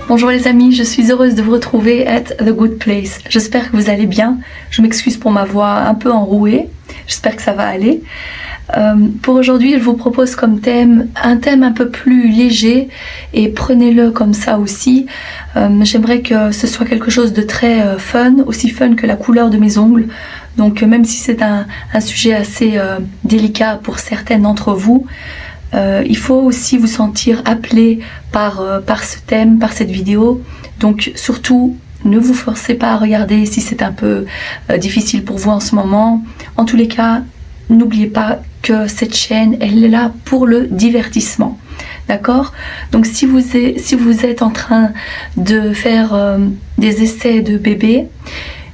Bonjour les amis, je suis heureuse de vous retrouver at The Good Place. J'espère que vous allez bien. Je m'excuse pour ma voix un peu enrouée. J'espère que ça va aller. Pour aujourd'hui, je vous propose comme thème un thème un peu plus léger et prenez-le comme ça aussi. J'aimerais que ce soit quelque chose de très fun, aussi fun que la couleur de mes ongles. Donc même si c'est un sujet assez délicat pour certaines d'entre vous, il faut aussi vous sentir appelé par ce thème, par cette vidéo. Donc surtout, ne vous forcez pas à regarder si c'est un peu difficile pour vous en ce moment. En tous les cas, n'oubliez pas que cette chaîne, elle est là pour le divertissement. D'accord? Donc si vous êtes en train de faire des essais de bébé,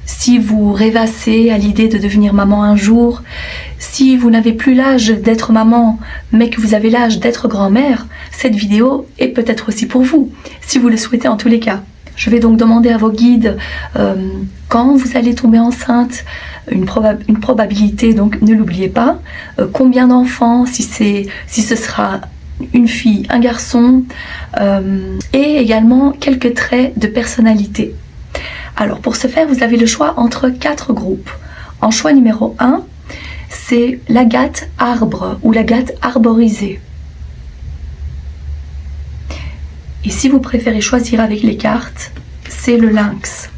si vous rêvassez à l'idée de devenir maman un jour, si vous n'avez plus l'âge d'être maman, mais que vous avez l'âge d'être grand-mère, cette vidéo est peut-être aussi pour vous, si vous le souhaitez en tous les cas. Je vais donc demander à vos guides quand vous allez tomber enceinte, une probabilité, donc ne l'oubliez pas, combien d'enfants, si ce sera une fille, un garçon, et également quelques traits de personnalité. Alors pour ce faire, vous avez le choix entre 4 groupes. En choix numéro 1, c'est l'agate arbre ou l'agate arborisée. Et si vous préférez choisir avec les cartes, c'est le lynx.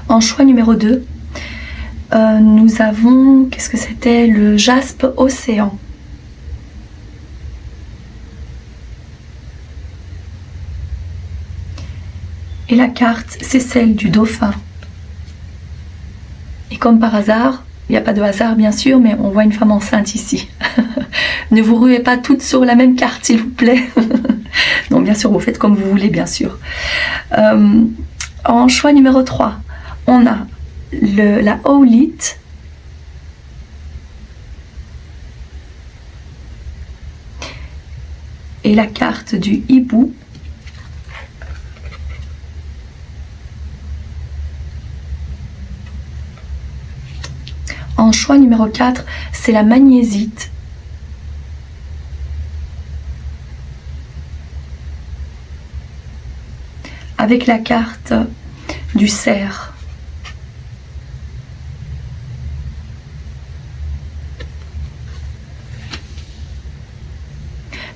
En choix numéro 2, nous avons, qu'est-ce que c'était? Le jaspe océan. Et la carte, c'est celle du dauphin. Et comme par hasard, il n'y a pas de hasard bien sûr, mais on voit une femme enceinte ici. Ne vous ruez pas toutes sur la même carte, s'il vous plaît. Non, bien sûr, vous faites comme vous voulez, bien sûr. En choix numéro 3, on a la Owlite. Et la carte du hibou. En choix numéro 4, c'est la magnésite. Avec la carte du cerf.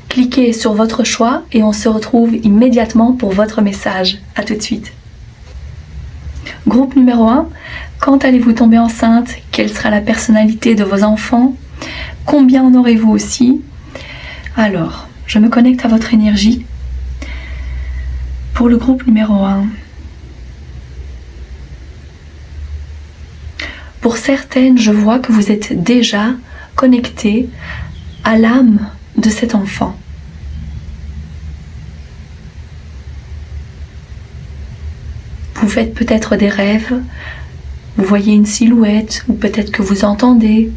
Cliquez sur votre choix et on se retrouve immédiatement pour votre message. À tout de suite. Groupe numéro 1, quand allez-vous tomber enceinte? Quelle sera la personnalité de vos enfants? Combien en aurez-vous aussi? Alors, je me connecte à votre énergie. Pour le groupe numéro 1. Pour certaines, je vois que vous êtes déjà connectées à l'âme de cet enfant. Vous faites peut-être des rêves, vous voyez une silhouette, ou peut-être que vous entendez.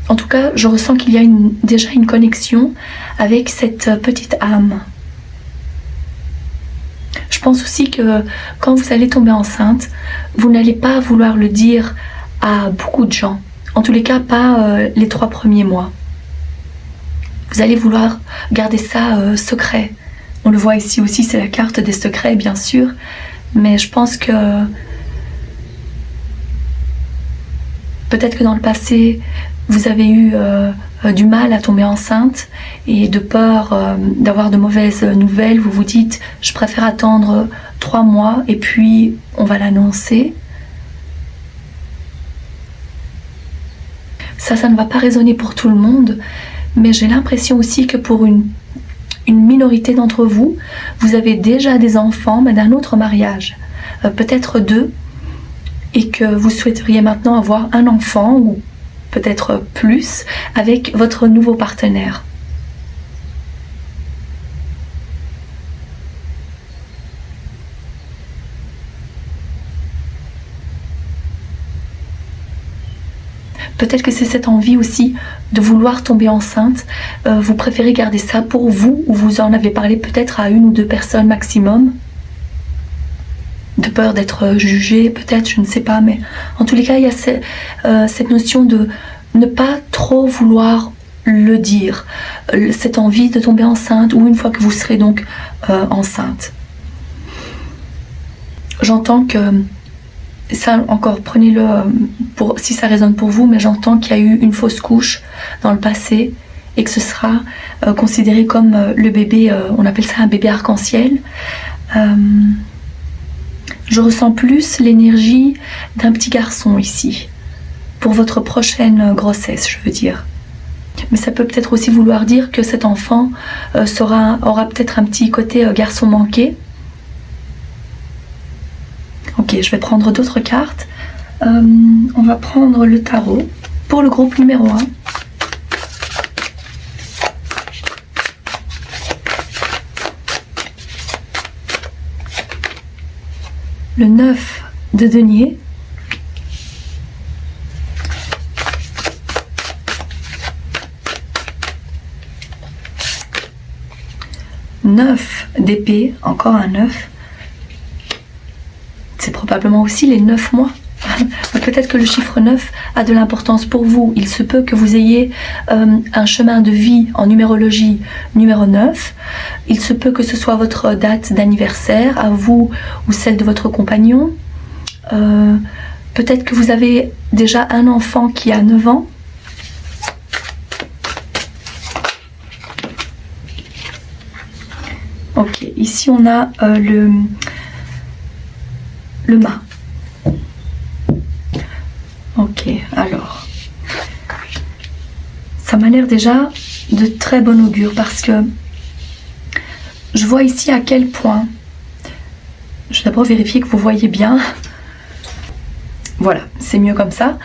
En tout cas, je ressens qu'il y a déjà une connexion avec cette petite âme. Je pense aussi que quand vous allez tomber enceinte, vous n'allez pas vouloir le dire à beaucoup de gens. En tous les cas, pas les 3 premiers mois. Vous allez vouloir garder ça secret. On le voit ici aussi, c'est la carte des secrets, bien sûr. Mais je pense que peut-être que dans le passé, vous avez eu du mal à tomber enceinte et de peur d'avoir de mauvaises nouvelles. Vous vous dites, je préfère attendre 3 mois et puis on va l'annoncer. Ça ne va pas résonner pour tout le monde, mais j'ai l'impression aussi que pour une minorité d'entre vous, vous avez déjà des enfants, mais d'un autre mariage, peut-être 2, et que vous souhaiteriez maintenant avoir un enfant, ou peut-être plus, avec votre nouveau partenaire. Peut-être que c'est cette envie aussi de vouloir tomber enceinte. Vous préférez garder ça pour vous, ou vous en avez parlé peut-être à 1 ou 2 personnes maximum. De peur d'être jugé, peut-être, je ne sais pas. Mais en tous les cas, il y a cette notion de ne pas trop vouloir le dire, cette envie de tomber enceinte ou une fois que vous serez donc enceinte. J'entends que, ça encore prenez-le si ça résonne pour vous, mais j'entends qu'il y a eu une fausse couche dans le passé et que ce sera considéré comme le bébé, on appelle ça un bébé arc-en-ciel. Je ressens plus l'énergie d'un petit garçon ici, pour votre prochaine grossesse, je veux dire. Mais ça peut peut-être aussi vouloir dire que cet enfant aura peut-être un petit côté garçon manqué. Ok, je vais prendre d'autres cartes. On va prendre le tarot pour le groupe numéro 1. Le 9 de denier. Neuf d'épée, encore un 9. C'est probablement aussi les 9 mois. Peut-être que le chiffre 9 a de l'importance pour vous. Il se peut que vous ayez un chemin de vie en numérologie numéro 9. Il se peut que ce soit votre date d'anniversaire, à vous ou celle de votre compagnon. Peut-être que vous avez déjà un enfant qui a 9 ans. Ok, ici on a le mât. Ok, alors, ça m'a l'air déjà de très bon augure parce que je vois ici à quel point, je vais d'abord vérifier que vous voyez bien. Voilà, c'est mieux comme ça.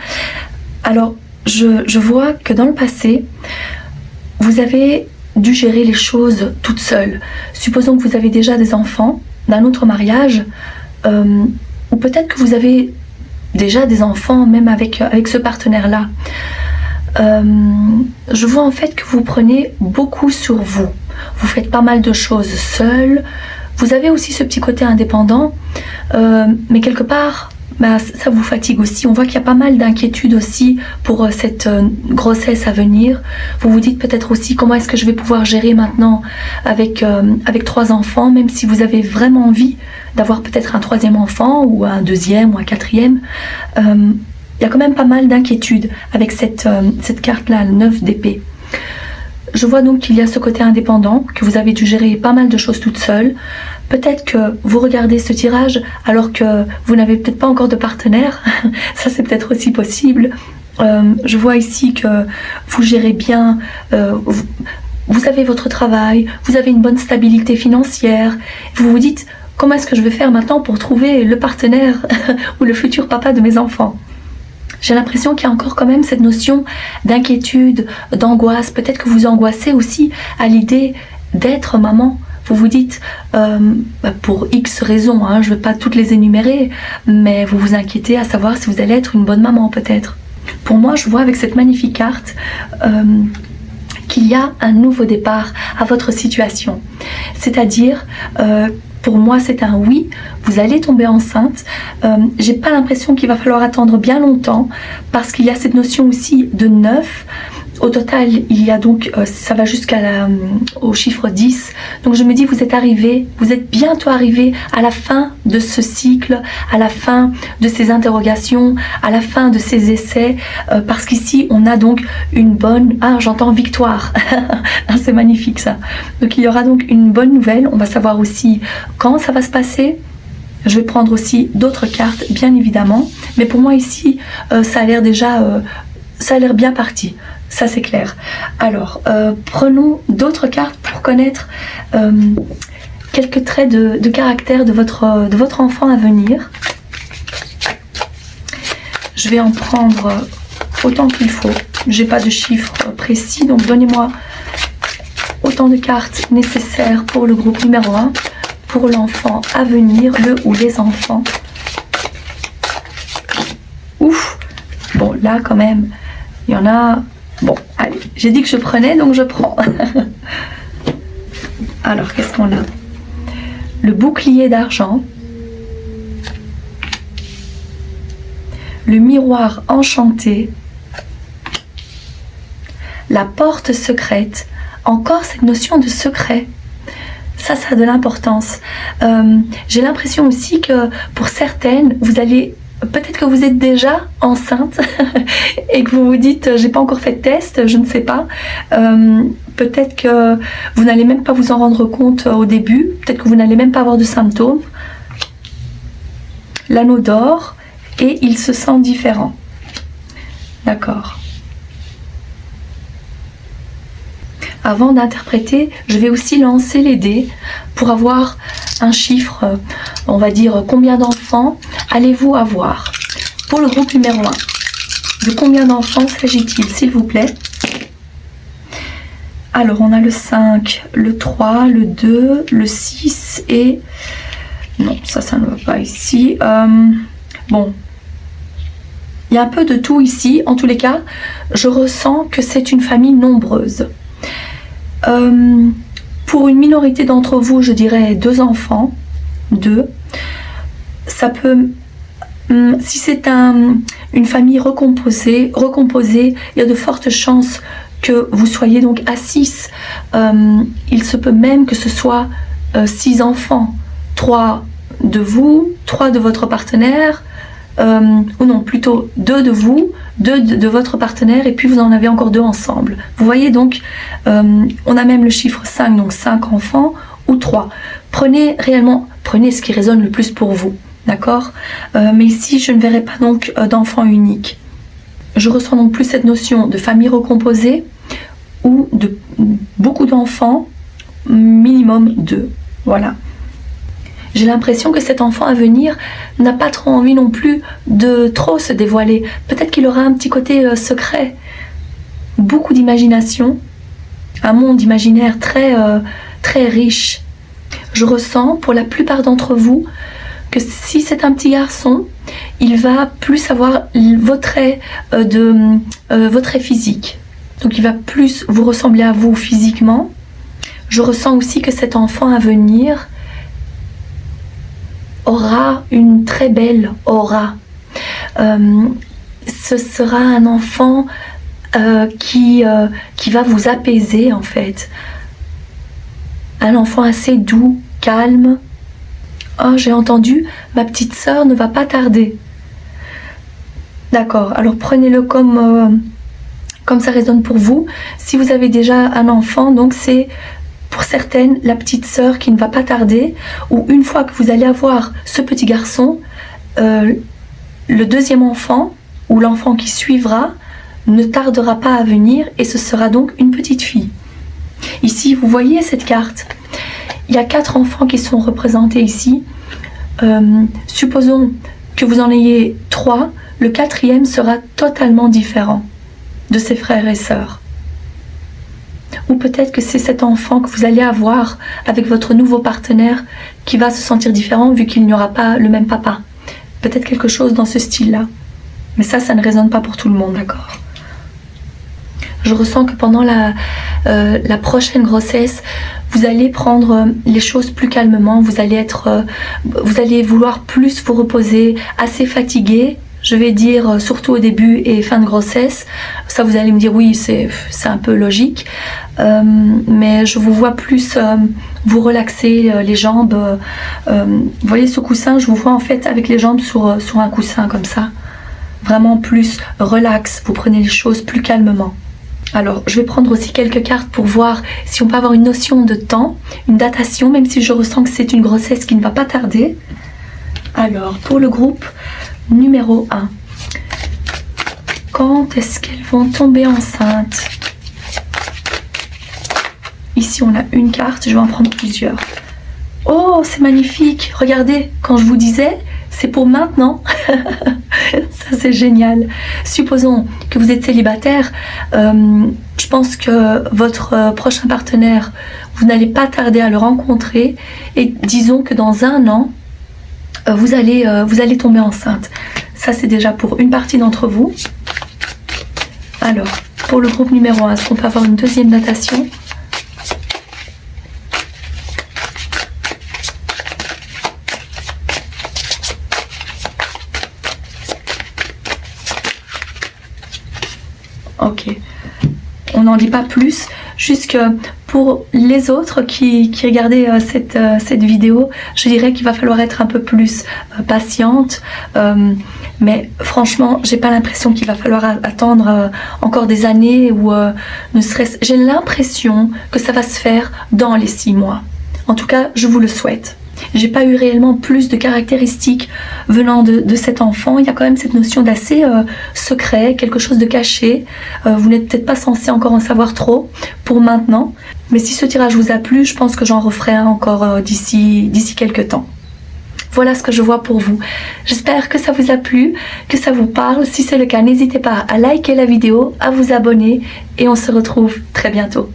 Alors, je vois que dans le passé, vous avez dû gérer les choses toute seule. Supposons que vous avez déjà des enfants d'un autre mariage, ou peut-être que vous avez déjà des enfants même avec ce partenaire-là. Je vois en fait que vous prenez beaucoup sur vous. Vous faites pas mal de choses seul. Vous avez aussi ce petit côté indépendant, mais quelque part, ça vous fatigue aussi. On voit qu'il y a pas mal d'inquiétudes aussi pour cette grossesse à venir. Vous vous dites peut-être aussi comment est-ce que je vais pouvoir gérer maintenant avec 3 enfants, même si vous avez vraiment envie d'avoir peut-être un 3e enfant ou un 2e ou un 4e. Il y a quand même pas mal d'inquiétudes avec cette carte-là, le 9 d'épée. Je vois donc qu'il y a ce côté indépendant, que vous avez dû gérer pas mal de choses toute seule. Peut-être que vous regardez ce tirage alors que vous n'avez peut-être pas encore de partenaire. Ça, c'est peut-être aussi possible. Je vois ici que vous gérez bien, vous avez votre travail, vous avez une bonne stabilité financière. Vous vous dites, comment est-ce que je vais faire maintenant pour trouver le partenaire ou le futur papa de mes enfants ? J'ai l'impression qu'il y a encore quand même cette notion d'inquiétude, d'angoisse. Peut-être que vous angoissez aussi à l'idée d'être maman. Vous vous dites, pour X raisons, je ne vais pas toutes les énumérer, mais vous vous inquiétez à savoir si vous allez être une bonne maman peut-être. Pour moi, je vois avec cette magnifique carte qu'il y a un nouveau départ à votre situation. C'est-à-dire, pour moi, c'est un oui, vous allez tomber enceinte. J'ai pas l'impression qu'il va falloir attendre bien longtemps parce qu'il y a cette notion aussi de 9. Au total, il y a donc, ça va jusqu'au chiffre 10. Donc je me dis, vous êtes bientôt arrivé à la fin de ce cycle, à la fin de ces interrogations, à la fin de ces essais, parce qu'ici, on a donc une bonne... Ah, j'entends victoire. C'est magnifique ça. Donc il y aura donc une bonne nouvelle. On va savoir aussi quand ça va se passer. Je vais prendre aussi d'autres cartes, bien évidemment. Mais pour moi ici, ça a l'air déjà... ça a l'air bien parti. Ça c'est clair. Alors, prenons d'autres cartes pour connaître quelques traits de caractère de votre enfant à venir. Je vais en prendre autant qu'il faut. J'ai pas de chiffre précis, donc donnez-moi autant de cartes nécessaires pour le groupe numéro 1, pour l'enfant à venir, le ou les enfants. Ouf! Bon, là quand même, il y en a... Bon, allez, j'ai dit que je prenais, donc je prends. Alors, qu'est-ce qu'on a? Le bouclier d'argent. Le miroir enchanté. la porte secrète. Encore cette notion de secret. Ça a de l'importance. J'ai l'impression aussi que pour certaines, vous allez... Peut-être que vous êtes déjà enceinte et que vous vous dites j'ai pas encore fait de test, je ne sais pas. Peut-être que vous n'allez même pas vous en rendre compte au début. Peut-être que vous n'allez même pas avoir de symptômes. L'anneau d'or et il se sent différent. D'accord. Avant d'interpréter, je vais aussi lancer les dés pour avoir un chiffre, on va dire combien d'enfants allez-vous avoir. Pour le groupe numéro 1, de combien d'enfants s'agit-il, s'il vous plaît? Alors, on a le 5, le 3, le 2, le 6 et... Non, ça ne va pas ici. Bon, il y a un peu de tout ici. En tous les cas, je ressens que c'est une famille nombreuse. Pour une minorité d'entre vous, je dirais 2 enfants, 2. Ça peut, si c'est une famille recomposée, il y a de fortes chances que vous soyez donc à 6. Il se peut même que ce soit 6 enfants, 3 de vous, 3 de votre partenaire, ou non, plutôt 2 de vous, 2 de votre partenaire, et puis vous en avez encore 2 ensemble. Vous voyez donc, on a même le chiffre 5, donc 5 enfants ou 3. Prenez ce qui résonne le plus pour vous, d'accord? Mais ici, je ne verrai pas donc d'enfant unique. Je ressens donc plus cette notion de famille recomposée ou de beaucoup d'enfants, minimum 2. Voilà. J'ai l'impression que cet enfant à venir n'a pas trop envie non plus de trop se dévoiler. Peut-être qu'il aura un petit côté secret. Beaucoup d'imagination. Un monde imaginaire très riche. Je ressens pour la plupart d'entre vous que si c'est un petit garçon, il va plus avoir vos traits physiques. Donc il va plus vous ressembler à vous physiquement. Je ressens aussi que cet enfant à venir aura une très belle aura. Ce sera un enfant qui va vous apaiser en fait. Un enfant assez doux, calme. Oh, j'ai entendu, ma petite sœur ne va pas tarder. D'accord, alors prenez-le comme ça résonne pour vous. Si vous avez déjà un enfant, donc c'est pour certaines la petite sœur qui ne va pas tarder, ou une fois que vous allez avoir ce petit garçon, le deuxième enfant ou l'enfant qui suivra ne tardera pas à venir et ce sera donc une petite fille. Ici, vous voyez cette carte. Il y a 4 enfants qui sont représentés ici. Supposons que vous en ayez 3, le 4e sera totalement différent de ses frères et sœurs. Ou peut-être que c'est cet enfant que vous allez avoir avec votre nouveau partenaire qui va se sentir différent vu qu'il n'y aura pas le même papa. Peut-être quelque chose dans ce style-là. Mais ça ne résonne pas pour tout le monde, d'accord? Je ressens que pendant la prochaine grossesse, vous allez prendre les choses plus calmement, vous allez vouloir plus vous reposer, assez fatigué, je vais dire surtout au début et fin de grossesse. Ça vous allez me dire oui, c'est un peu logique, mais je vous vois plus vous relaxer les jambes. Vous voyez ce coussin, je vous vois en fait avec les jambes sur un coussin comme ça. Vraiment plus relax, vous prenez les choses plus calmement. Alors, je vais prendre aussi quelques cartes pour voir si on peut avoir une notion de temps, une datation, même si je ressens que c'est une grossesse qui ne va pas tarder. Alors, pour le groupe numéro 1, quand est-ce qu'elles vont tomber enceintes? Ici, on a une carte, je vais en prendre plusieurs. Oh, c'est magnifique! Regardez, quand je vous disais, c'est pour maintenant. Ça, c'est génial. Supposons que vous êtes célibataire. Je pense que votre prochain partenaire, vous n'allez pas tarder à le rencontrer. Et disons que dans 1 an, vous allez tomber enceinte. Ça, c'est déjà pour une partie d'entre vous. Alors, pour le groupe numéro 1, est-ce qu'on peut avoir une deuxième datation ? Ok. On n'en dit pas plus, juste que pour les autres qui regardaient cette vidéo, je dirais qu'il va falloir être un peu plus patiente. Mais franchement, j'ai pas l'impression qu'il va falloir attendre encore des années ou ne serait-ce... J'ai l'impression que ça va se faire dans les 6 mois. En tout cas, je vous le souhaite. J'ai pas eu réellement plus de caractéristiques venant de cet enfant. Il y a quand même cette notion d'assez secret, quelque chose de caché. Vous n'êtes peut-être pas censé encore en savoir trop pour maintenant. Mais si ce tirage vous a plu, je pense que j'en referai un encore d'ici quelques temps. Voilà ce que je vois pour vous. J'espère que ça vous a plu, que ça vous parle. Si c'est le cas, n'hésitez pas à liker la vidéo, à vous abonner et on se retrouve très bientôt.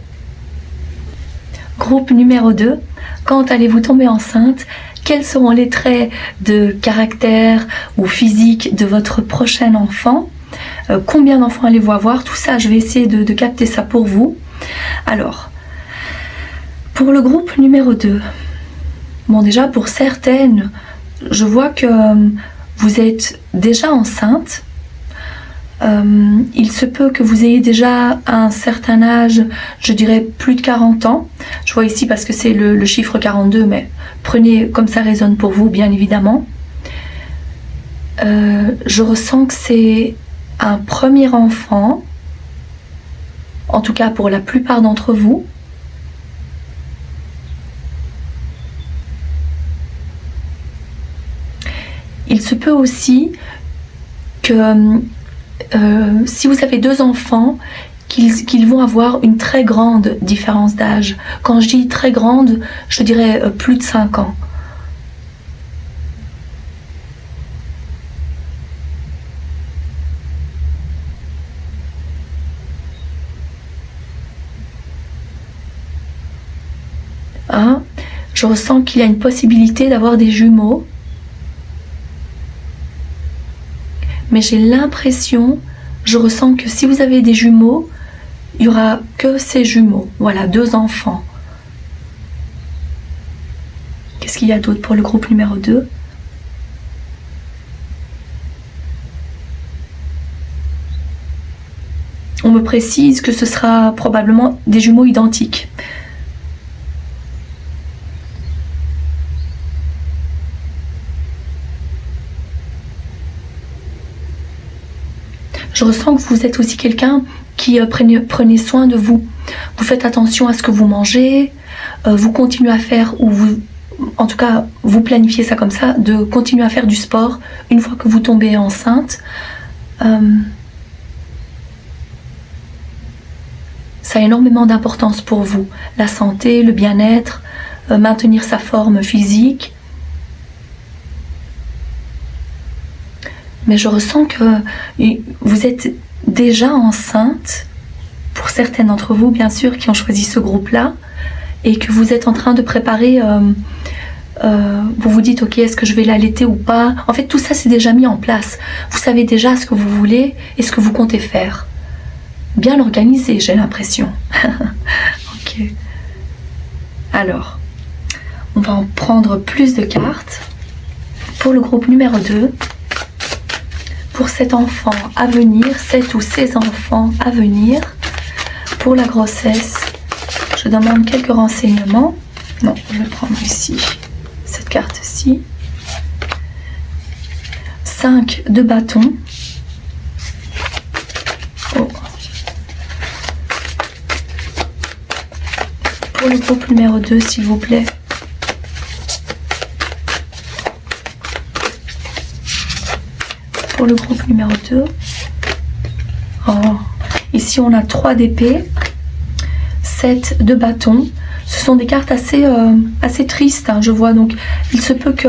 Groupe numéro 2. Quand allez-vous tomber enceinte? Quels seront les traits de caractère ou physique de votre prochain enfant? Combien d'enfants allez-vous avoir? Tout ça, je vais essayer de capter ça pour vous. Alors, pour le groupe numéro 2, bon déjà pour certaines, je vois que vous êtes déjà enceinte. Il se peut que vous ayez déjà un certain âge, je dirais plus de 40 ans. Je vois ici parce que c'est le chiffre 42, mais prenez comme ça résonne pour vous, bien évidemment. Je ressens que c'est un premier enfant, en tout cas pour la plupart d'entre vous. Il se peut aussi que si vous avez 2 enfants, qu'ils vont avoir une très grande différence d'âge. Quand je dis très grande, je dirais plus de 5 ans. Hein? Je ressens qu'il y a une possibilité d'avoir des jumeaux. Mais j'ai l'impression, je ressens que si vous avez des jumeaux, il n'y aura que ces jumeaux. Voilà, 2 enfants. Qu'est-ce qu'il y a d'autre pour le groupe numéro 2? On me précise que ce sera probablement des jumeaux identiques. Je ressens que vous êtes aussi quelqu'un qui prenez soin de vous. Vous faites attention à ce que vous mangez, vous continuez à faire, ou vous, en tout cas, vous planifiez ça comme ça, de continuer à faire du sport une fois que vous tombez enceinte. Ça a énormément d'importance pour vous. La santé, le bien-être, maintenir sa forme physique. Mais je ressens que vous êtes déjà enceinte, pour certaines d'entre vous bien sûr qui ont choisi ce groupe-là, et que vous êtes en train de préparer, vous vous dites ok, est-ce que je vais l'allaiter ou pas? En fait tout ça c'est déjà mis en place, vous savez déjà ce que vous voulez et ce que vous comptez faire. Bien organisé, j'ai l'impression. Ok. Alors, on va en prendre plus de cartes. Pour le groupe numéro 2, pour cet enfant à venir, cet ou ces enfants à venir, pour la grossesse, je demande quelques renseignements. Non, je vais prendre ici, cette carte-ci. 5 de bâton. Oh. Pour le groupe numéro 2, s'il vous plaît. Pour le groupe numéro 2. Oh. Ici, on a 3 d'épée, 7 de bâton. Ce sont des cartes assez tristes, hein, je vois. Donc, il se peut que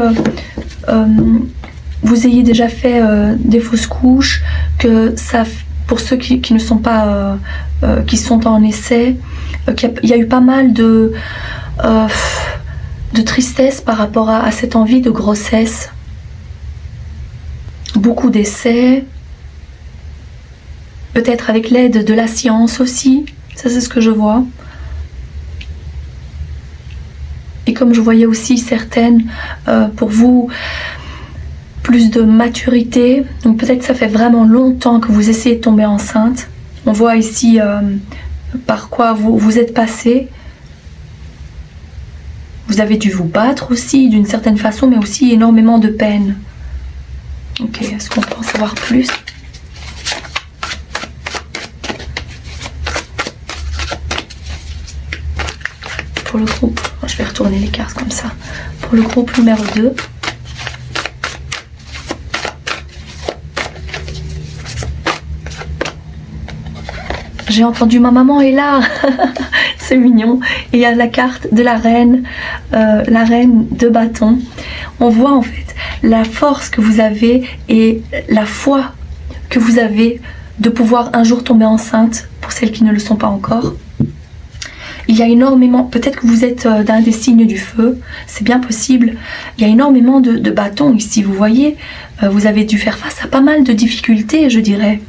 vous ayez déjà fait des fausses couches, que ça, pour ceux qui ne sont pas, qui sont en essai, qu'il y a eu pas mal de tristesse par rapport à cette envie de grossesse. Beaucoup d'essais, peut-être avec l'aide de la science aussi, ça c'est ce que je vois. Et comme je voyais aussi certaines, pour vous, plus de maturité, donc peut-être ça fait vraiment longtemps que vous essayez de tomber enceinte. On voit ici par quoi vous êtes passé. Vous avez dû vous battre aussi d'une certaine façon, mais aussi énormément de peine. Ok, est-ce qu'on peut en savoir plus? Pour le groupe, je vais retourner les cartes comme ça. Pour le groupe numéro 2. J'ai entendu ma maman est là. C'est mignon. Et il y a la carte de la reine de bâton. On voit en fait la force que vous avez et la foi que vous avez de pouvoir un jour tomber enceinte, pour celles qui ne le sont pas encore. Il y a énormément, peut-être que vous êtes d'un des signes du feu, c'est bien possible. Il y a énormément de bâtons ici, vous voyez. Vous avez dû faire face à pas mal de difficultés, je dirais.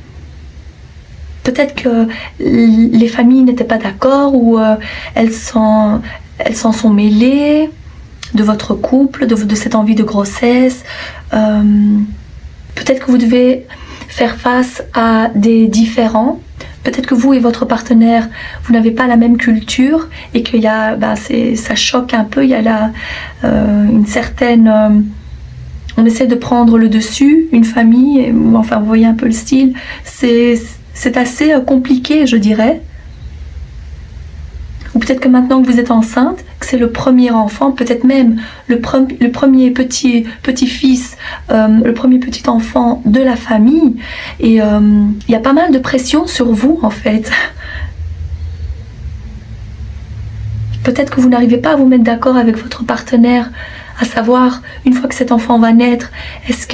Peut-être que les familles n'étaient pas d'accord ou elles s'en sont mêlées de votre couple, de cette envie de grossesse. Peut-être que vous devez faire face à des différends. Peut-être que vous et votre partenaire, vous n'avez pas la même culture et qu'il y a, ça choque un peu. Il y a là une certaine... on essaie de prendre le dessus, une famille, enfin vous voyez un peu le style. C'est assez compliqué, je dirais. Ou peut-être que maintenant que vous êtes enceinte, que c'est le premier enfant, peut-être même le premier petit-fils, le premier petit enfant de la famille. Et il y a pas mal de pression sur vous, en fait. Peut-être que vous n'arrivez pas à vous mettre d'accord avec votre partenaire, à savoir, une fois que cet enfant va naître,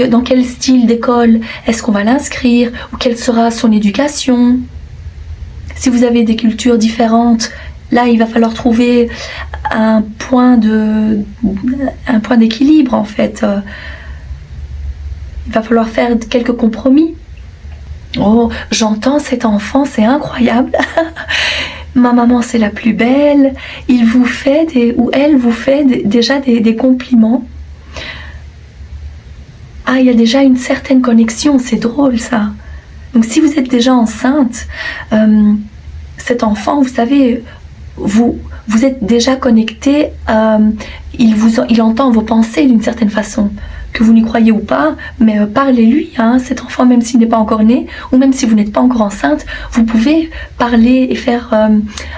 dans quel style d'école est-ce qu'on va l'inscrire, ou quelle sera son éducation. Si vous avez des cultures différentes, là il va falloir trouver un point d'équilibre en fait. Il va falloir faire quelques compromis. Oh, j'entends cet enfant, c'est incroyable. Ma maman c'est la plus belle. Il vous fait elle vous fait déjà des compliments. Ah, il y a déjà une certaine connexion, c'est drôle ça. Donc si vous êtes déjà enceinte, cet enfant, vous savez, vous êtes déjà connecté, il entend vos pensées d'une certaine façon. Que vous n'y croyez ou pas, mais parlez-lui, hein, cet enfant, même s'il n'est pas encore né, ou même si vous n'êtes pas encore enceinte, vous pouvez parler et faire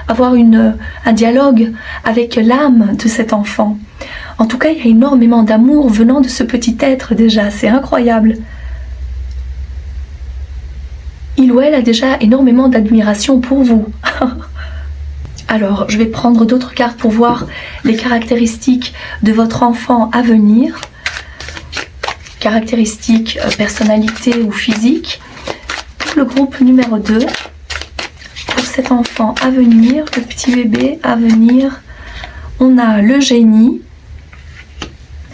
avoir un dialogue avec l'âme de cet enfant. En tout cas, il y a énormément d'amour venant de ce petit être déjà, c'est incroyable. Il ou elle a déjà énormément d'admiration pour vous. Alors, je vais prendre d'autres cartes pour voir les caractéristiques de votre enfant à venir. Caractéristiques, personnalité ou physique. Pour le groupe numéro 2, pour cet enfant à venir, le petit bébé à venir, on a le génie.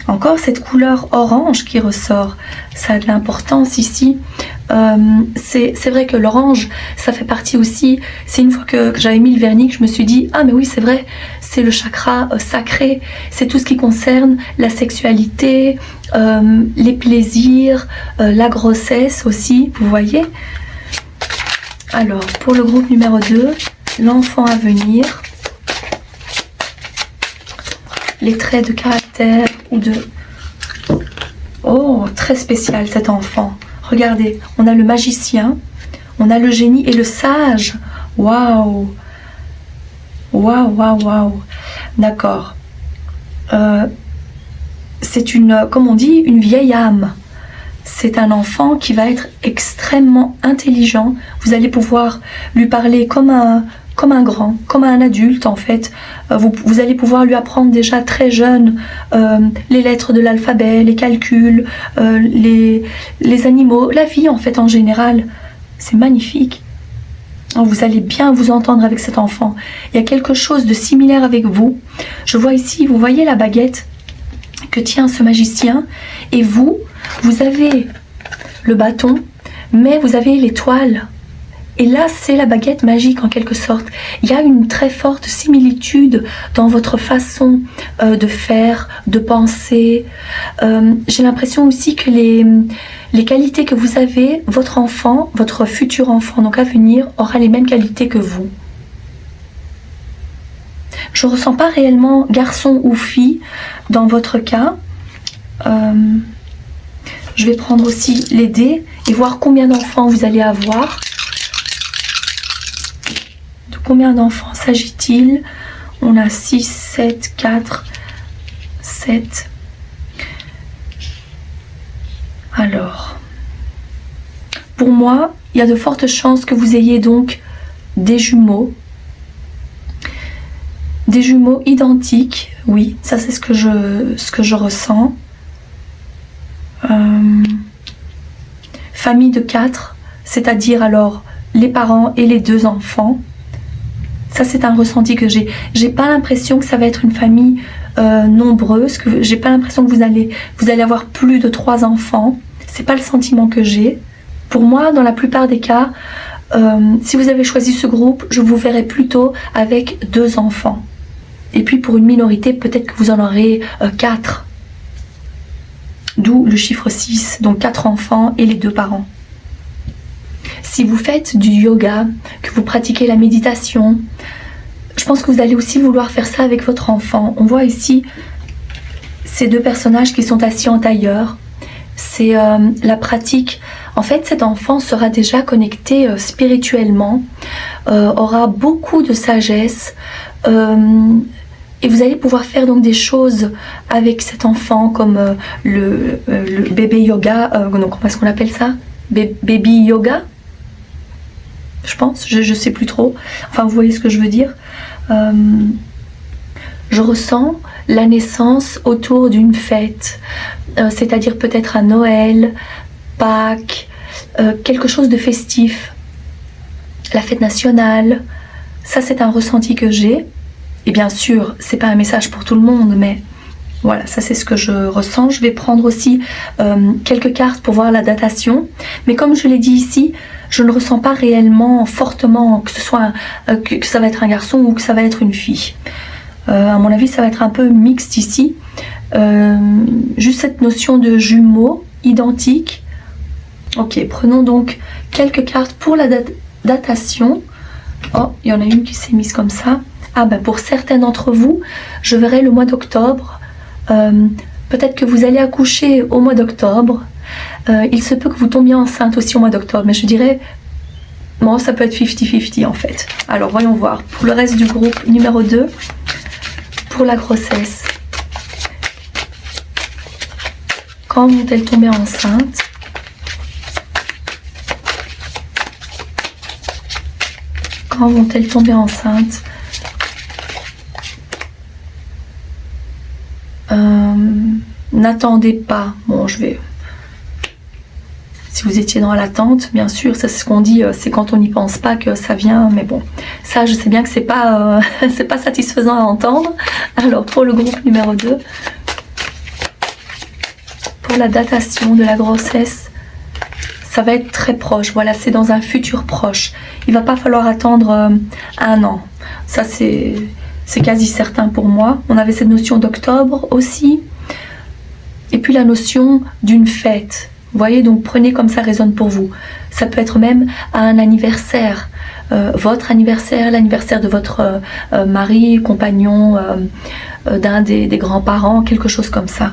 Encore cette couleur orange qui ressort, ça a de l'importance ici. C'est vrai que l'orange, ça fait partie aussi, c'est une fois que j'avais mis le vernis que je me suis dit, ah mais oui c'est vrai, c'est le chakra sacré, c'est tout ce qui concerne la sexualité, les plaisirs, la grossesse aussi, vous voyez. Alors pour le groupe numéro 2, l'enfant à venir, les traits de caractère ou de... Oh, très spécial cet enfant. Regardez, on a le magicien, on a le génie et le sage. Waouh! Waouh, waouh, waouh. D'accord. C'est comme on dit, une vieille âme. C'est un enfant qui va être extrêmement intelligent. Vous allez pouvoir lui parler comme un grand, comme un adulte en fait. Vous allez pouvoir lui apprendre déjà très jeune les lettres de l'alphabet, les calculs, les animaux, la vie en fait en général. C'est magnifique. Vous allez bien vous entendre avec cet enfant. Il y a quelque chose de similaire avec vous. Je vois ici, vous voyez la baguette que tient ce magicien et vous avez le bâton, mais vous avez l'étoile. Et là, c'est la baguette magique en quelque sorte. Il y a une très forte similitude dans votre façon de faire, de penser. J'ai l'impression aussi que les qualités que vous avez, votre enfant, votre futur enfant, donc à venir, aura les mêmes qualités que vous. Je ne ressens pas réellement garçon ou fille dans votre cas. Je vais prendre aussi les dés et voir combien d'enfants vous allez avoir. De combien d'enfants s'agit-il? On a 6, 7, 4, 7. Alors, pour moi, il y a de fortes chances que vous ayez donc des jumeaux. Des jumeaux identiques, oui, ça c'est ce que je ressens. Famille de 4, c'est-à-dire alors les parents et les 2 enfants. Ça c'est un ressenti que j'ai. J'ai pas l'impression que ça va être une famille nombreuse, que j'ai pas l'impression que vous allez avoir plus de 3 enfants. C'est pas le sentiment que j'ai. Pour moi, dans la plupart des cas, si vous avez choisi ce groupe, je vous verrai plutôt avec 2 enfants. Et puis pour une minorité, peut-être que vous en aurez 4. D'où le chiffre 6, donc 4 enfants et les 2 parents. Si vous faites du yoga, que vous pratiquez la méditation, je pense que vous allez aussi vouloir faire ça avec votre enfant. On voit ici ces 2 personnages qui sont assis en tailleur. C'est la pratique. En fait, cet enfant sera déjà connecté spirituellement, aura beaucoup de sagesse, et vous allez pouvoir faire donc des choses avec cet enfant comme le bébé yoga, donc comment est-ce qu'on appelle ça? Baby yoga, je pense, je sais plus trop. Enfin, vous voyez ce que je veux dire. Je ressens la naissance autour d'une fête, c'est-à-dire peut-être à Noël, Pâques, quelque chose de festif, la fête nationale. Ça, c'est un ressenti que j'ai. Et bien sûr, c'est pas un message pour tout le monde, mais voilà, ça c'est ce que je ressens. Je vais prendre aussi quelques cartes pour voir la datation. Mais comme je l'ai dit ici, je ne ressens pas réellement fortement que ce soit que ça va être un garçon ou que ça va être une fille. À mon avis, ça va être un peu mixte ici. Juste cette notion de jumeaux identiques. Ok, prenons donc quelques cartes pour la datation. Oh, il y en a une qui s'est mise comme ça. Ah ben pour certains d'entre vous, je verrai le mois d'octobre. Peut-être que vous allez accoucher au mois d'octobre. Il se peut que vous tombiez enceinte aussi au mois d'octobre. Mais je dirais, bon, ça peut être 50-50 en fait. Alors voyons voir. Pour le reste du groupe numéro 2, pour la grossesse. Quand vont-elles tomber enceinte? Quand vont-elles tomber enceinte? N'attendez pas. Bon, je vais... Si vous étiez dans l'attente, bien sûr, ça c'est ce qu'on dit, c'est quand on n'y pense pas que ça vient, mais bon, ça je sais bien que c'est pas, c'est pas satisfaisant à entendre. Alors pour le groupe numéro 2, pour la datation de la grossesse, ça va être très proche, voilà, c'est dans un futur proche. Il va pas falloir attendre 1 an, ça c'est quasi certain pour moi. On avait cette notion d'octobre aussi, et puis la notion d'une fête. Vous voyez, donc prenez comme ça résonne pour vous. Ça peut être même à un anniversaire, votre anniversaire, l'anniversaire de votre mari, compagnon, d'un des grands-parents, quelque chose comme ça.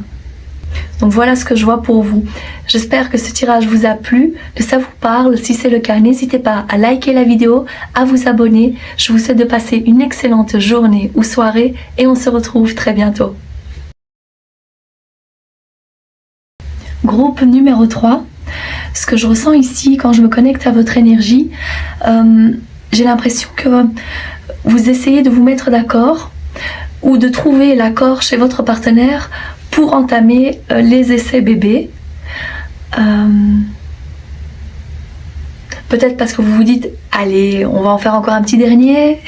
Donc voilà ce que je vois pour vous. J'espère que ce tirage vous a plu, que ça vous parle. Si c'est le cas, n'hésitez pas à liker la vidéo, à vous abonner. Je vous souhaite de passer une excellente journée ou soirée et on se retrouve très bientôt. Groupe numéro 3, ce que je ressens ici quand je me connecte à votre énergie, j'ai l'impression que vous essayez de vous mettre d'accord ou de trouver l'accord chez votre partenaire pour entamer les essais bébés. Peut-être parce que vous vous dites, allez, on va en faire encore un petit dernier.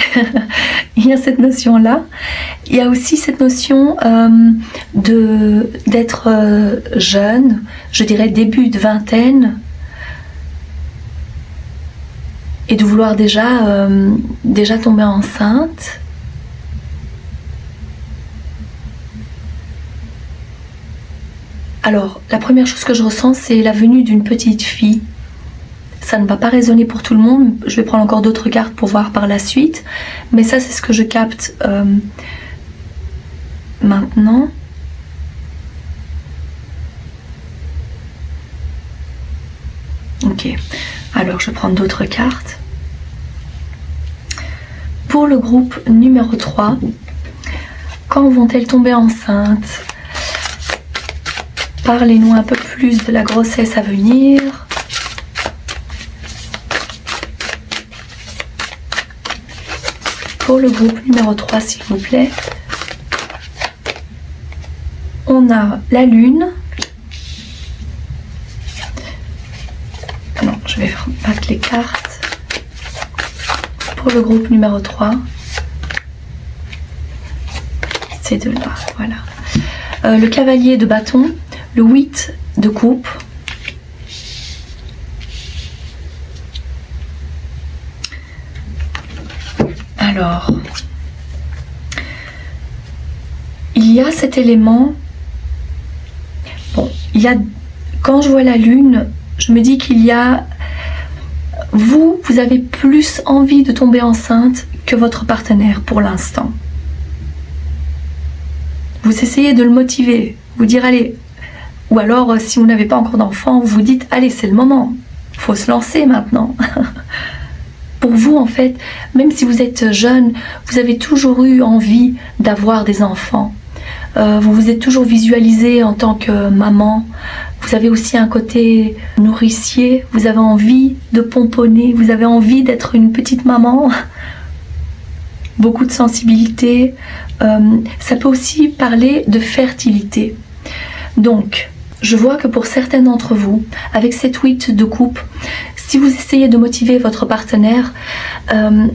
Il y a cette notion-là. Il y a aussi cette notion d'être jeune, je dirais début de vingtaine, et de vouloir déjà tomber enceinte. Alors, la première chose que je ressens, c'est la venue d'une petite fille. ça ne va pas résonner pour tout le monde. Je vais prendre encore d'autres cartes pour voir par la suite. Mais ça, c'est ce que je capte maintenant. Ok, alors je vais prendre d'autres cartes. Pour le groupe numéro 3, quand vont-elles tomber enceintes? Parlez-nous un peu plus de la grossesse à venir. Pour le groupe numéro 3, s'il vous plaît. On a la lune. Non, je vais battre les cartes. Pour le groupe numéro 3. Ces deux-là, voilà. Le cavalier de bâton, le 8 de coupe. Alors, il y a cet élément. Bon, il y a, quand je vois la lune, je me dis qu'il y a, vous avez plus envie de tomber enceinte que votre partenaire pour l'instant. Vous essayez de le motiver, vous dire allez, ou alors si vous n'avez pas encore d'enfant, vous vous dites allez, c'est le moment, il faut se lancer maintenant. Pour vous, en fait, même si vous êtes jeune, vous avez toujours eu envie d'avoir des enfants. Vous vous êtes toujours visualisé en tant que maman. Vous avez aussi un côté nourricier. Vous avez envie de pomponner. Vous avez envie d'être une petite maman. Beaucoup de sensibilité. Ça peut aussi parler de fertilité. Donc, je vois que pour certains d'entre vous, avec cette 8 de coupe, si vous essayez de motiver votre partenaire,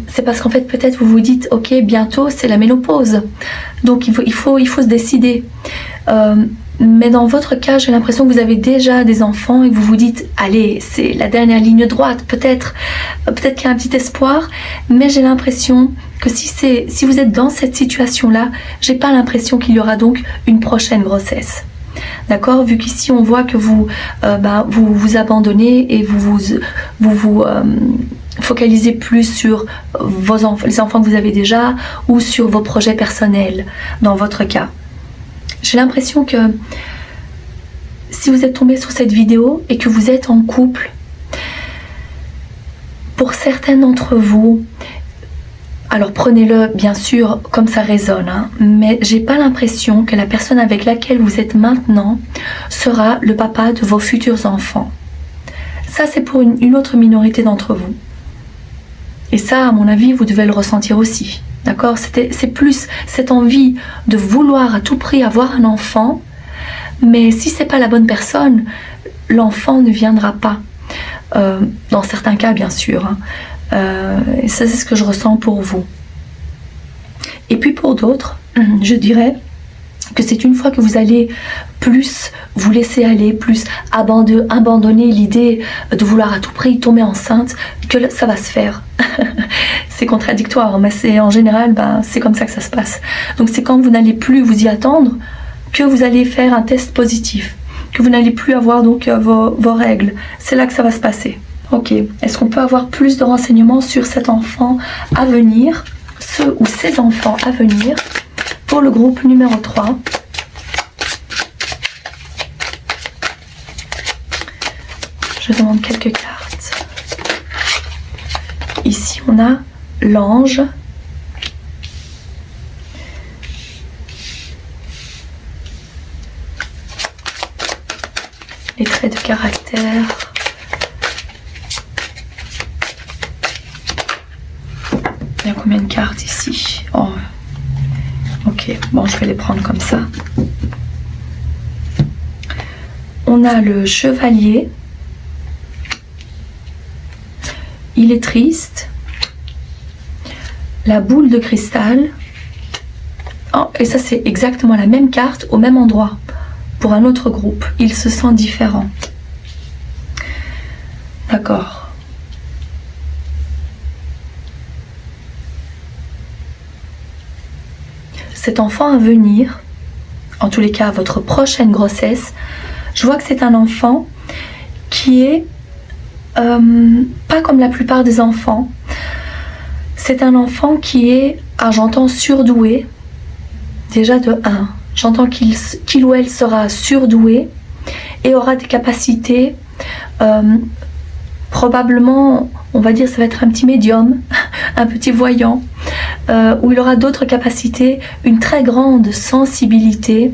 c'est parce qu'en fait peut-être vous vous dites ok, bientôt c'est la ménopause, donc il faut se décider. Mais dans votre cas, j'ai l'impression que vous avez déjà des enfants et que vous vous dites allez, c'est la dernière ligne droite, peut-être qu'il y a un petit espoir, mais j'ai l'impression que si vous êtes dans cette situation-là, j'ai pas l'impression qu'il y aura donc une prochaine grossesse. D'accord, vu qu'ici on voit que vous vous abandonnez et vous focalisez plus sur les enfants que vous avez déjà ou sur vos projets personnels dans votre cas. J'ai l'impression que si vous êtes tombé sur cette vidéo et que vous êtes en couple, pour certains d'entre vous, alors prenez-le bien sûr comme ça résonne, hein, mais j'ai pas l'impression que la personne avec laquelle vous êtes maintenant sera le papa de vos futurs enfants. Ça c'est pour une autre minorité d'entre vous. Et ça, à mon avis, vous devez le ressentir aussi. D'accord ? C'est plus cette envie de vouloir à tout prix avoir un enfant, mais si c'est pas la bonne personne, l'enfant ne viendra pas. Dans certains cas, bien sûr. Hein. Et ça, c'est ce que je ressens pour vous. Et puis pour d'autres, je dirais que c'est une fois que vous allez plus vous laisser aller, plus abandonner l'idée de vouloir à tout prix tomber enceinte, que ça va se faire. C'est contradictoire, mais c'est en général, c'est comme ça que ça se passe. Donc c'est quand vous n'allez plus vous y attendre que vous allez faire un test positif, que vous n'allez plus avoir donc vos règles. C'est là que ça va se passer. Ok, est-ce qu'on peut avoir plus de renseignements sur cet enfant à venir, ce ou ces enfants à venir, pour le groupe numéro 3? Je demande quelques cartes. Ici, on a l'ange. Les traits de caractère. Il y a combien de cartes ici? Oh. Ok, bon, je vais les prendre comme ça. On a le chevalier. Il est triste. La boule de cristal. Oh, et ça, c'est exactement la même carte au même endroit. Pour un autre groupe. Il se sent différent. D'accord. Cet enfant à venir, en tous les cas votre prochaine grossesse, je vois que c'est un enfant qui est pas comme la plupart des enfants. C'est un enfant qui est, j'entends surdoué, déjà de 1. J'entends qu'il ou elle sera surdoué et aura des capacités, probablement, on va dire, ça va être un petit médium, un petit voyant, où il aura d'autres capacités, une très grande sensibilité.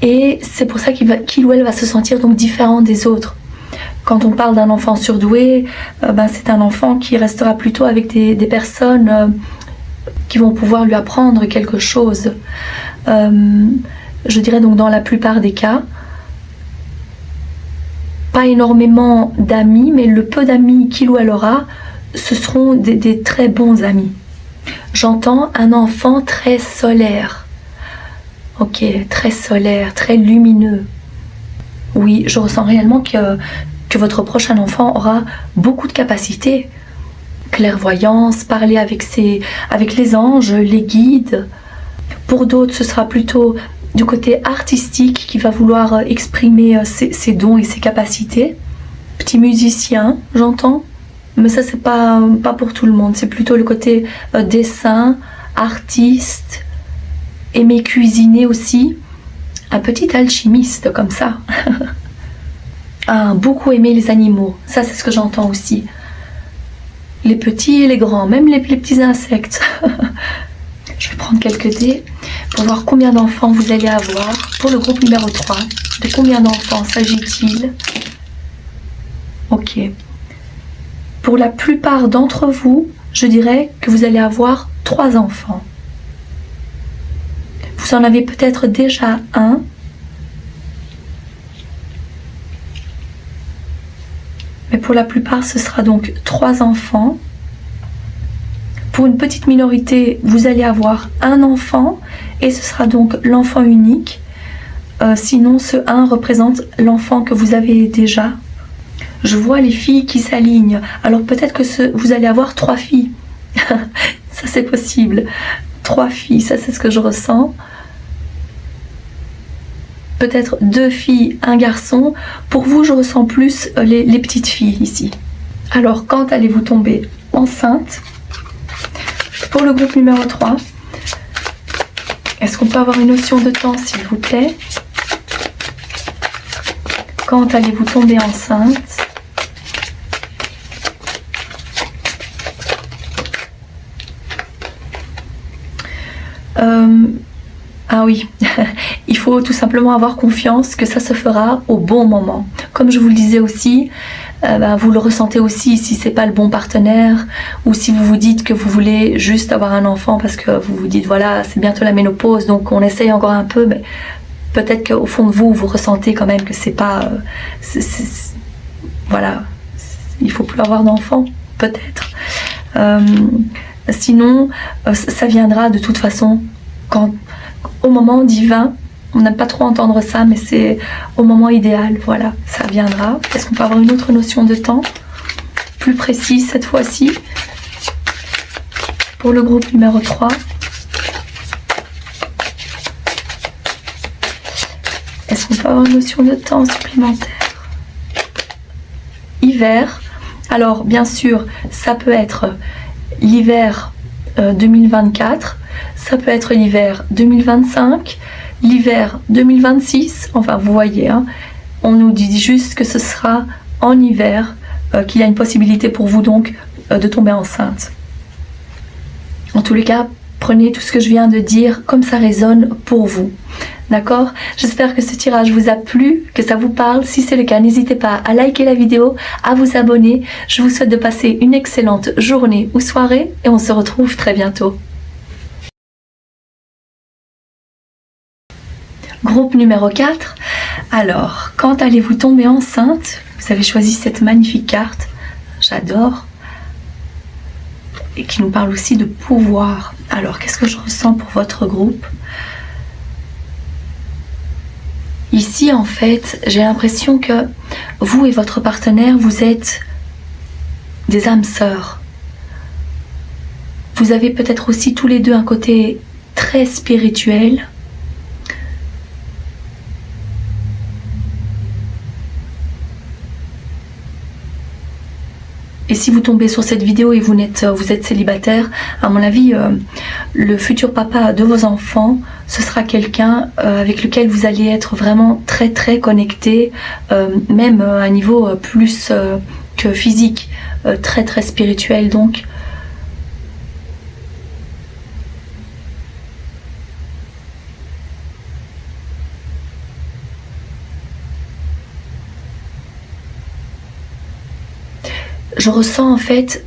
Et c'est pour ça qu'il ou elle va se sentir donc différent des autres. Quand on parle d'un enfant surdoué, c'est un enfant qui restera plutôt avec des personnes qui vont pouvoir lui apprendre quelque chose. Je dirais donc dans la plupart des cas, pas énormément d'amis, mais le peu d'amis qu'il ou elle aura, ce seront des très bons amis. J'entends un enfant très solaire. Ok, très solaire, très lumineux. Oui, je ressens réellement que votre prochain enfant aura beaucoup de capacités. Clairvoyance, parler avec les anges, les guides. Pour d'autres, ce sera plutôt du côté artistique qui va vouloir exprimer ses dons et ses capacités. Petit musicien, j'entends. Mais ça, c'est pas pour tout le monde. C'est plutôt le côté dessin, artiste, aimer cuisiner aussi. Un petit alchimiste comme ça. Beaucoup aimer les animaux. Ça, c'est ce que j'entends aussi. Les petits et les grands, même les petits insectes. Je vais prendre quelques dés pour voir combien d'enfants vous allez avoir pour le groupe numéro 3. De combien d'enfants s'agit-il? Ok. Pour la plupart d'entre vous, je dirais que vous allez avoir 3 enfants. Vous en avez peut-être déjà un. Mais pour la plupart, ce sera donc 3 enfants. Pour une petite minorité, vous allez avoir un enfant et ce sera donc l'enfant unique. Sinon, ce 1 représente l'enfant que vous avez déjà. Je vois les filles qui s'alignent. Alors peut-être que vous allez avoir 3 filles. Ça, c'est possible. 3 filles, ça c'est ce que je ressens. Peut-être 2 filles, 1 garçon. Pour vous, je ressens plus les petites filles ici. Alors, quand allez-vous tomber enceinte? Pour le groupe numéro 3, est-ce qu'on peut avoir une notion de temps, s'il vous plaît? Quand allez-vous tomber enceinte? Ah oui, il faut tout simplement avoir confiance que ça se fera au bon moment. Comme je vous le disais aussi, vous le ressentez aussi si c'est pas le bon partenaire ou si vous vous dites que vous voulez juste avoir un enfant parce que vous vous dites voilà, c'est bientôt la ménopause donc on essaye encore un peu, mais peut-être qu'au fond de vous, vous ressentez quand même que c'est pas... voilà, il faut plus avoir d'enfant, peut-être. Sinon, ça viendra de toute façon au moment divin. On n'aime pas trop entendre ça, mais c'est au moment idéal, voilà, ça viendra. Est-ce qu'on peut avoir une autre notion de temps plus précise cette fois-ci pour le groupe numéro 3? Est-ce qu'on peut avoir une notion de temps supplémentaire? Hiver. Alors, bien sûr, ça peut être l'hiver 2024, ça peut être l'hiver 2025, l'hiver 2026, enfin vous voyez, hein, on nous dit juste que ce sera en hiver qu'il y a une possibilité pour vous donc de tomber enceinte. En tous les cas, prenez tout ce que je viens de dire comme ça résonne pour vous. D'accord? J'espère que ce tirage vous a plu, que ça vous parle. Si c'est le cas, n'hésitez pas à liker la vidéo, à vous abonner. Je vous souhaite de passer une excellente journée ou soirée et on se retrouve très bientôt. Groupe numéro 4. Alors, quand allez-vous tomber enceinte? Vous avez choisi cette magnifique carte. J'adore. Et qui nous parle aussi de pouvoir. Alors, qu'est-ce que je ressens pour votre groupe? Ici, en fait, j'ai l'impression que vous et votre partenaire, vous êtes des âmes sœurs. Vous avez peut-être aussi tous les deux un côté très spirituel. Et si vous tombez sur cette vidéo et vous êtes célibataire, à mon avis, le futur papa de vos enfants, ce sera quelqu'un avec lequel vous allez être vraiment très très connecté, même à un niveau plus que physique, très très spirituel donc. Je ressens en fait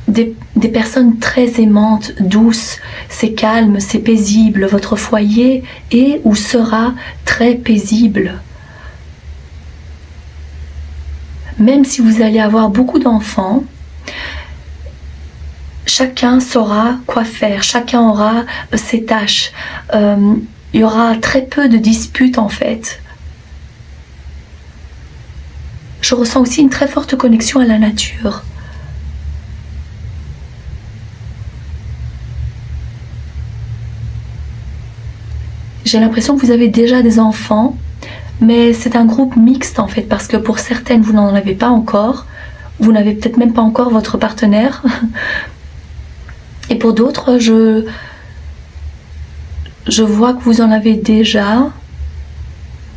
des personnes très aimantes, douces, c'est calme, c'est paisible, votre foyer est ou sera très paisible. Même si vous allez avoir beaucoup d'enfants, chacun saura quoi faire, chacun aura ses tâches, il y aura très peu de disputes en fait. Je ressens aussi une très forte connexion à la nature. J'ai l'impression que vous avez déjà des enfants, mais c'est un groupe mixte en fait, parce que pour certaines, vous n'en avez pas encore. Vous n'avez peut-être même pas encore votre partenaire. Et pour d'autres, je vois que vous en avez déjà,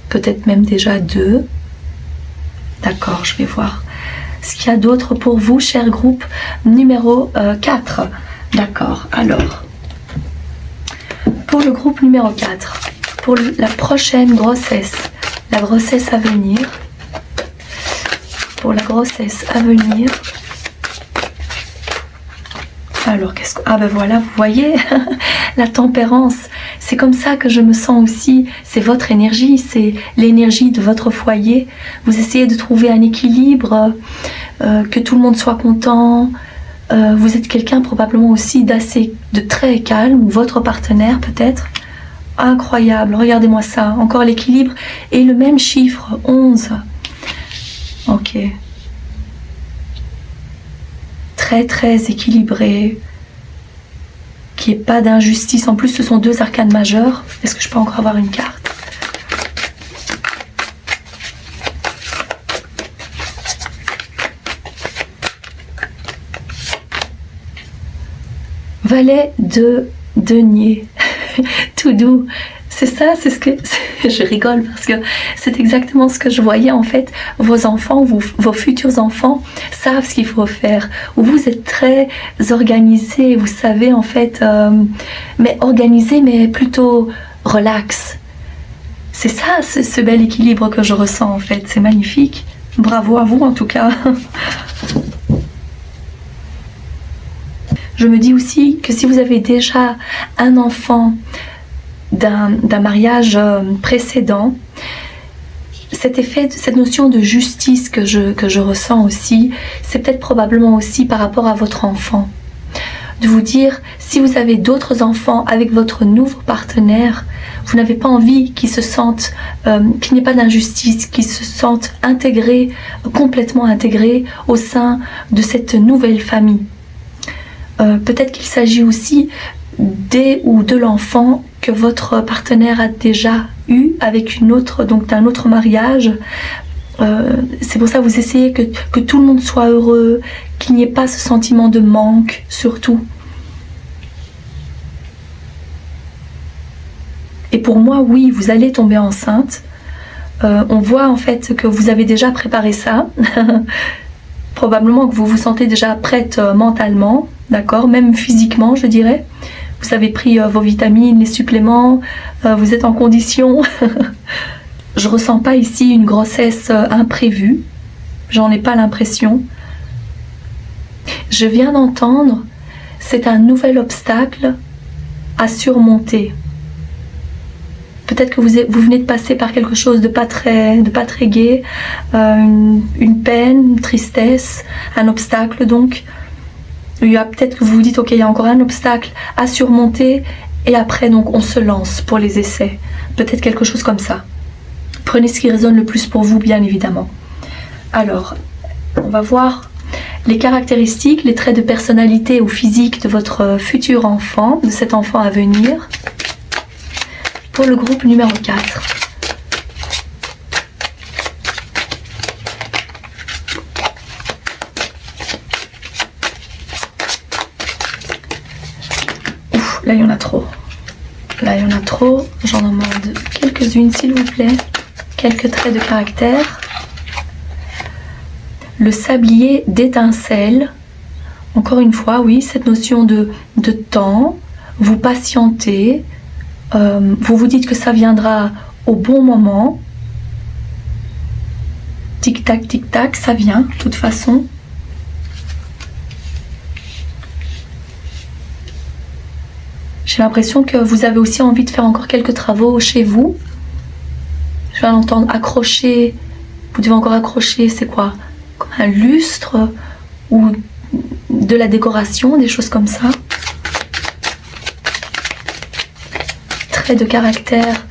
peut-être même déjà 2. D'accord, je vais voir ce qu'il y a d'autre pour vous, cher groupe numéro 4. D'accord, alors, pour le groupe numéro 4, pour la prochaine grossesse, la grossesse à venir, pour la grossesse à venir, alors qu'est-ce que... Ah ben voilà, vous voyez, la tempérance, c'est comme ça que je me sens aussi, c'est votre énergie, c'est l'énergie de votre foyer. Vous essayez de trouver un équilibre, que tout le monde soit content. Vous êtes quelqu'un probablement aussi de très calme, ou votre partenaire peut-être. Incroyable, regardez-moi ça, encore l'équilibre et le même chiffre, 11. Ok. Très très équilibré, qu'il n'y ait pas d'injustice. En plus, ce sont 2 arcanes majeures. Est-ce que je peux encore avoir une carte? Valet de denier, tout doux. C'est ça, c'est ce que... Je rigole parce que c'est exactement ce que je voyais en fait. Vos enfants, vos futurs enfants savent ce qu'il faut faire. Vous êtes très organisés, vous savez en fait, mais organisé mais plutôt relax. C'est ça, ce bel équilibre que je ressens en fait. C'est magnifique. Bravo à vous en tout cas. Je me dis aussi que si vous avez déjà un enfant d'un mariage précédent, cet effet, cette notion de justice que je ressens aussi, c'est peut-être probablement aussi par rapport à votre enfant. De vous dire, si vous avez d'autres enfants avec votre nouveau partenaire, vous n'avez pas envie qu'ils se sentent, qu'il n'y ait pas d'injustice, qu'ils se sentent intégrés, complètement intégrés au sein de cette nouvelle famille. Peut-être qu'il s'agit aussi des ou de l'enfant que votre partenaire a déjà eu avec une autre, donc d'un autre mariage. C'est pour ça que vous essayez que tout le monde soit heureux, qu'il n'y ait pas ce sentiment de manque surtout. Et pour moi, oui, vous allez tomber enceinte. On voit en fait que vous avez déjà préparé ça. Probablement que vous vous sentez déjà prête mentalement, d'accord, même physiquement je dirais. Vous avez pris vos vitamines, les suppléments, vous êtes en condition. Je ressens pas ici une grossesse imprévue, j'en ai pas l'impression. Je viens d'entendre, c'est un nouvel obstacle à surmonter. Peut-être que vous venez de passer par quelque chose de pas très gai, une peine, une tristesse, un obstacle donc. Il y a peut-être que vous vous dites ok, il y a encore un obstacle à surmonter et après donc on se lance pour les essais. Peut-être quelque chose comme ça. Prenez ce qui résonne le plus pour vous bien évidemment. Alors, on va voir les caractéristiques, les traits de personnalité ou physique de votre futur enfant, de cet enfant à venir. Pour le groupe numéro 4. Là, il y en a trop. Là, il y en a trop. J'en demande quelques-unes, s'il vous plaît. Quelques traits de caractère. Le sablier d'étincelle. Encore une fois, oui, cette notion de temps. Vous patientez. Vous vous dites que ça viendra au bon moment. Tic-tac, tic-tac, ça vient, de toute façon. J'ai l'impression que vous avez aussi envie de faire encore quelques travaux chez vous. Je vais l'entendre accrocher. Vous devez encore accrocher, c'est quoi? Comme un lustre ou de la décoration, des choses comme ça. Trait de caractère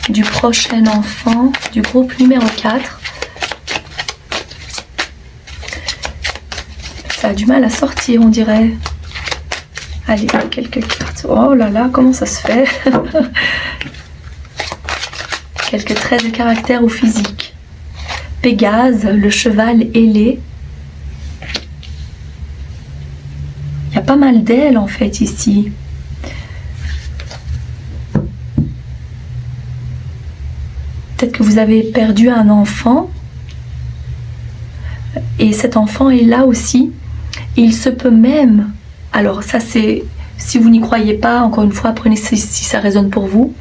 du prochain enfant, du groupe numéro 4. Ça a du mal à sortir, on dirait. Allez, quelques cartes. Oh là là, comment ça se fait? Quelques traits de caractère ou physique. Pégase, le cheval ailé. Il y a pas mal d'ailes en fait ici. Peut-être que vous avez perdu un enfant. Et cet enfant est là aussi. Il se peut même, alors ça c'est, si vous n'y croyez pas, encore une fois, prenez si ça résonne pour vous,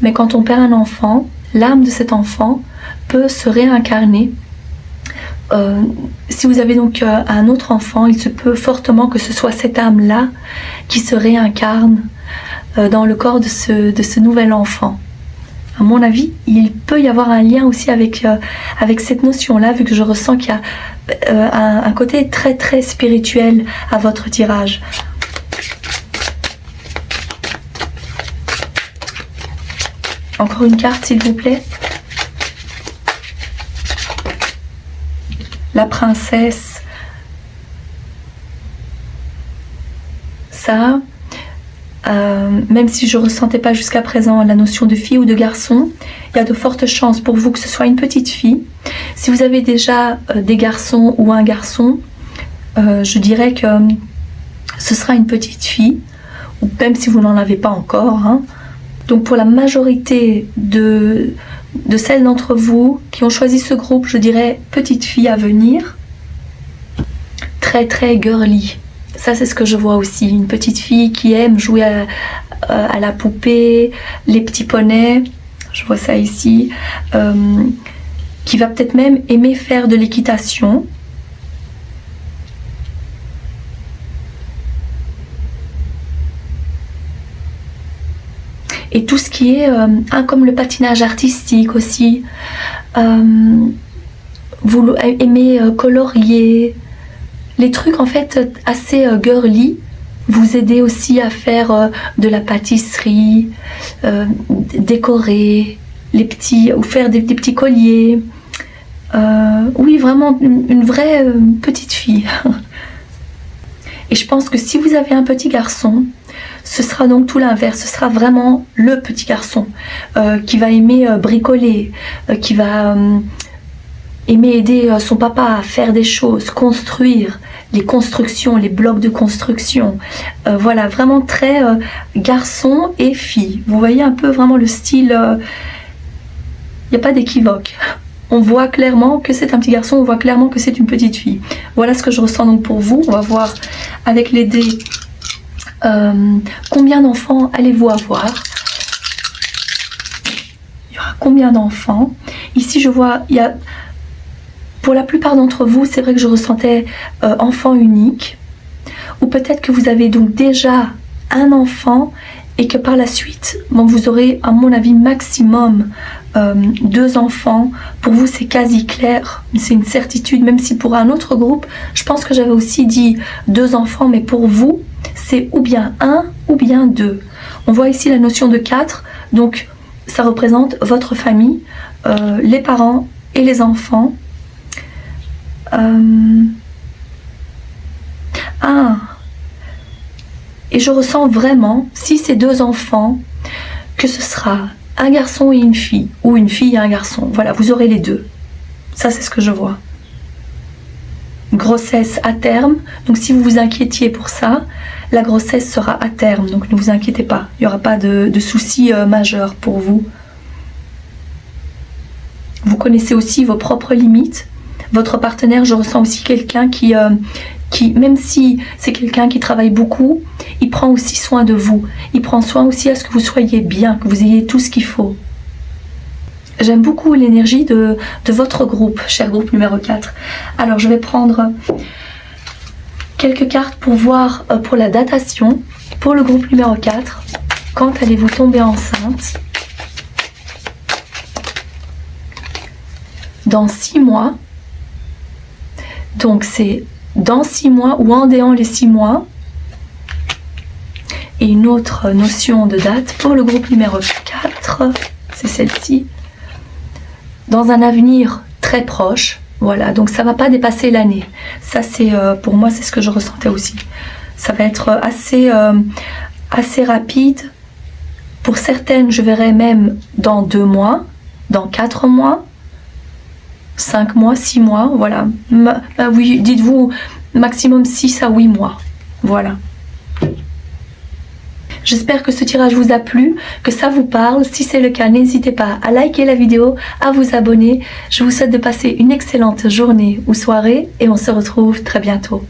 mais quand on perd un enfant, l'âme de cet enfant peut se réincarner. Si vous avez donc un autre enfant, il se peut fortement que ce soit cette âme-là qui se réincarne dans le corps de ce nouvel enfant. À mon avis, il peut y avoir un lien aussi avec cette notion-là, vu que je ressens qu'il y a un côté très très spirituel à votre tirage. Encore une carte, s'il vous plaît. La princesse. Ça... même si je ne ressentais pas jusqu'à présent la notion de fille ou de garçon, il y a de fortes chances pour vous que ce soit une petite fille. Si vous avez déjà des garçons ou un garçon, je dirais que ce sera une petite fille, ou même si vous n'en avez pas encore. Hein. Donc pour la majorité de celles d'entre vous qui ont choisi ce groupe, je dirais petite fille à venir, très très girly. Ça, c'est ce que je vois aussi. Une petite fille qui aime jouer à la poupée, les petits poneys. Je vois ça ici. Qui va peut-être même aimer faire de l'équitation. Et tout ce qui est comme le patinage artistique aussi. Vous aimez colorier. Les trucs en fait assez girly, vous aidez aussi à faire de la pâtisserie, décorer les petits, ou faire des petits colliers. Oui, vraiment une vraie petite fille. Et je pense que si vous avez un petit garçon, ce sera donc tout l'inverse. Ce sera vraiment le petit garçon qui va aimer bricoler, qui va aimer aider son papa à faire des choses, construire les constructions, les blocs de construction. Voilà, vraiment très garçon et fille. Vous voyez un peu vraiment le style, il n'y a pas d'équivoque. On voit clairement que c'est un petit garçon, on voit clairement que c'est une petite fille. Voilà ce que je ressens donc pour vous. On va voir avec les dés combien d'enfants allez-vous avoir. Il y aura combien d'enfants. Ici je vois, il y a... Pour la plupart d'entre vous, c'est vrai que je ressentais enfant unique. Ou peut-être que vous avez donc déjà un enfant et que par la suite, bon, vous aurez à mon avis maximum 2 enfants. Pour vous, c'est quasi clair. C'est une certitude, même si pour un autre groupe, je pense que j'avais aussi dit 2 enfants. Mais pour vous, c'est ou bien 1 ou bien 2. On voit ici la notion de 4. Donc, ça représente votre famille, les parents et les enfants. Et je ressens vraiment, si c'est 2 enfants, que ce sera un garçon et une fille, ou une fille et un garçon. Voilà, vous aurez les 2. Ça, c'est ce que je vois. Grossesse à terme. Donc si vous vous inquiétiez pour ça, la grossesse sera à terme, donc ne vous inquiétez pas, il n'y aura pas de soucis majeurs pour vous. Vous connaissez aussi vos propres limites. Votre partenaire, je ressens aussi quelqu'un qui, même si c'est quelqu'un qui travaille beaucoup, il prend aussi soin de vous. Il prend soin aussi à ce que vous soyez bien, que vous ayez tout ce qu'il faut. J'aime beaucoup l'énergie de votre groupe, cher groupe numéro 4. Alors, je vais prendre quelques cartes pour voir, pour la datation, pour le groupe numéro 4. Quand allez-vous tomber enceinte? Dans 6 mois. Donc c'est dans 6 mois ou en déant les 6 mois. Et une autre notion de date pour le groupe numéro 4, c'est celle-ci. Dans un avenir très proche, voilà, donc ça ne va pas dépasser l'année. Ça c'est, pour moi, c'est ce que je ressentais aussi. Ça va être assez rapide. Pour certaines, je verrai même dans 2 mois, dans 4 mois, 5 mois, 6 mois, voilà. Oui, dites-vous maximum 6 à 8 mois. Voilà. J'espère que ce tirage vous a plu, que ça vous parle. Si c'est le cas, n'hésitez pas à liker la vidéo, à vous abonner. Je vous souhaite de passer une excellente journée ou soirée et on se retrouve très bientôt.